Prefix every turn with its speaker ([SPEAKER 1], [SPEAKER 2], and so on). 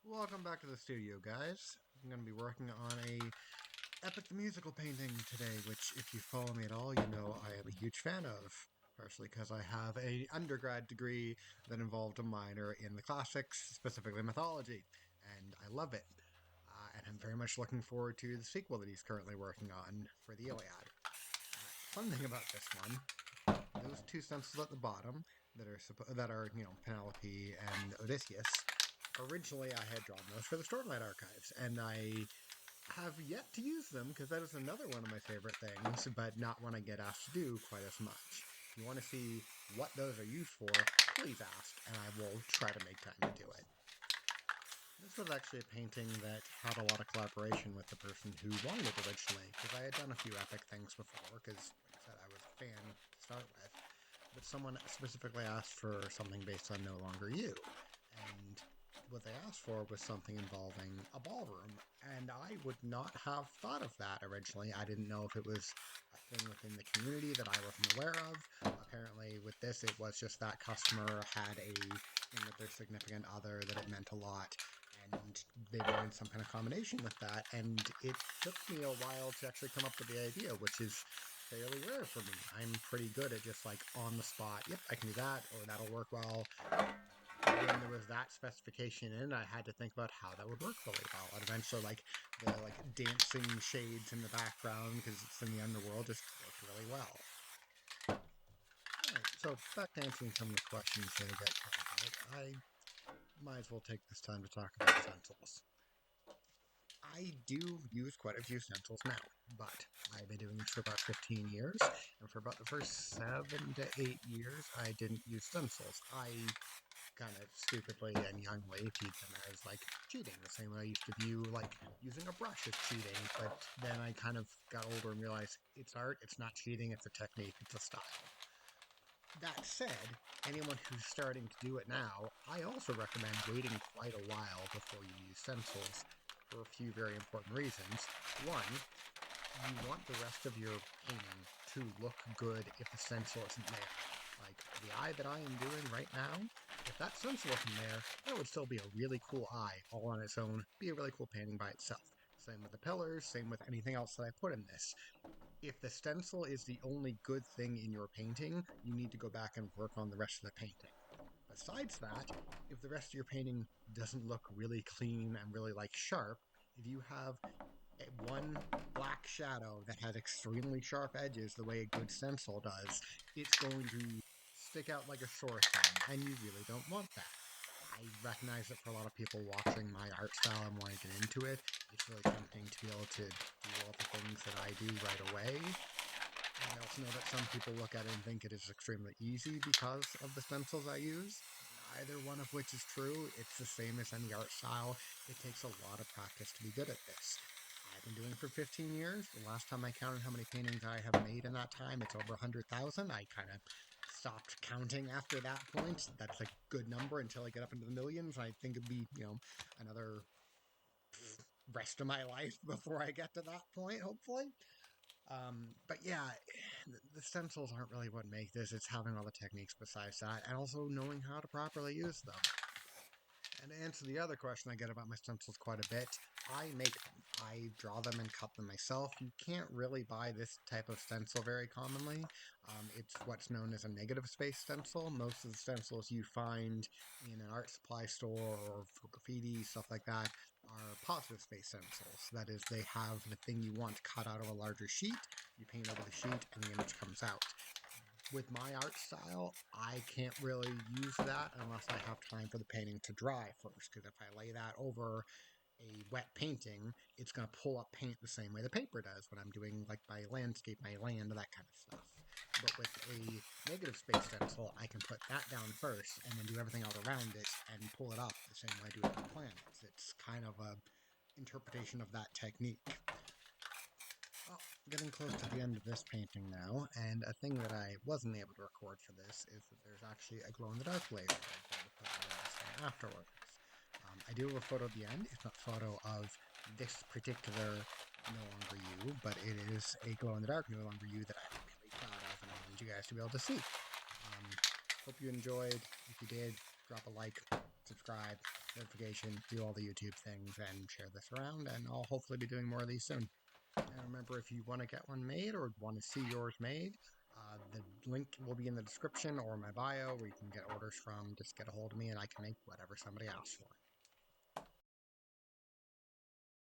[SPEAKER 1] Welcome back to the studio, guys. I'm going to be working on a Epic the Musical painting today, which, if you follow me at all, you know I am a huge fan of. Partially because I have a undergrad degree that involved a minor in the classics, specifically mythology, and I love it. And I'm very much looking forward to the sequel that he's currently working on for the Iliad. Fun thing about this one, those two stencils at the bottom that are Penelope and Odysseus. Originally, I had drawn those for the Stormlight Archives, and I have yet to use them because that is another one of my favorite things, but not one I get asked to do quite as much. If you want to see what those are used for, please ask, and I will try to make time to do it. This was actually a painting that had a lot of collaboration with the person who won it originally, because I had done a few epic things before, because, like I said, I was a fan to start with. But someone specifically asked for something based on No Longer You, and what they asked for was something involving a ballroom, and I would not have thought of that originally. I didn't know if it was a thing within the community that I wasn't aware of. Apparently, with this, it was just that customer had a thing with their significant other that it meant a lot, and they wanted some kind of combination with that, and it took me a while to actually come up with the idea, which is fairly rare for me. I'm pretty good at just like on the spot, yep, I can do that, or that'll work well. When there was that specification in, I had to think about how that would work really well. And eventually, the dancing shades in the background, because it's in the underworld, just worked really well. Alright, so back to answering some of the questions that I get about. I might as well take this time to talk about stencils. I do use quite a few stencils now, but I've been doing this for about 15 years, and for about the first 7 to 8 years, I didn't use stencils. I kind of stupidly and youngly viewed them as like cheating, the same way I used to view like using a brush as cheating. But then I kind of got older and realized it's art, it's not cheating, it's a technique, it's a style. That said, anyone who's starting to do it now, I also recommend waiting quite a while before you use stencils for a few very important reasons. One, you want the rest of your painting to look good if the stencil isn't there. Like the eye that I am doing right now, if that stencil wasn't there, that would still be a really cool eye all on its own, be a really cool painting by itself. Same with the pillars, same with anything else that I put in this. If the stencil is the only good thing in your painting, you need to go back and work on the rest of the painting. Besides that, if the rest of your painting doesn't look really clean and really sharp, if you have one black shadow that has extremely sharp edges the way a good stencil does, it's going to stick out like a sore thumb, and you really don't want that. I recognize that for a lot of people watching my art style and wanting to get into it, it's really tempting to be able to do all the things that I do right away. And I also know that some people look at it and think it is extremely easy because of the stencils I use. Neither one of which is true. It's the same as any art style. It takes a lot of practice to be good at this. I've been doing it for 15 years. The last time I counted how many paintings I have made in that time, it's over 100,000. I kind of stopped counting after that point. That's a good number until I get up into the millions. I think it'd be, another rest of my life before I get to that point, hopefully. But yeah, the stencils aren't really what make this. It's having all the techniques besides that, and also knowing how to properly use them. And to answer the other question I get about my stencils quite a bit, I make them. I draw them and cut them myself. You can't really buy this type of stencil very commonly. It's what's known as a negative space stencil. Most of the stencils you find in an art supply store or for graffiti, stuff like that, are positive space stencils. That is, they have the thing you want cut out of a larger sheet, you paint over the sheet, and the image comes out. With my art style, I can't really use that unless I have time for the painting to dry first, because if I lay that over a wet painting, it's going to pull up paint the same way the paper does when I'm doing my landscape, my land, that kind of stuff. But with a negative space stencil, I can put that down first and then do everything else around it and pull it up the same way I do it with planets. It's kind of a interpretation of that technique. Well, getting close to the end of this painting now, and a thing that I wasn't able to record for this is that there's actually a glow-in-the-dark laser that I'm going to put on this afterwards. I do have a photo at the end. It's not a photo of this particular No Longer You, but it is a glow-in-the-dark No Longer You that I'm really proud of, and I wanted you guys to be able to see. Hope you enjoyed. If you did, drop a like, subscribe, notification, do all the YouTube things, and share this around. And I'll hopefully be doing more of these soon. And remember, if you want to get one made or want to see yours made, the link will be in the description or my bio where you can get orders from. Just get a hold of me and I can make whatever somebody asks for.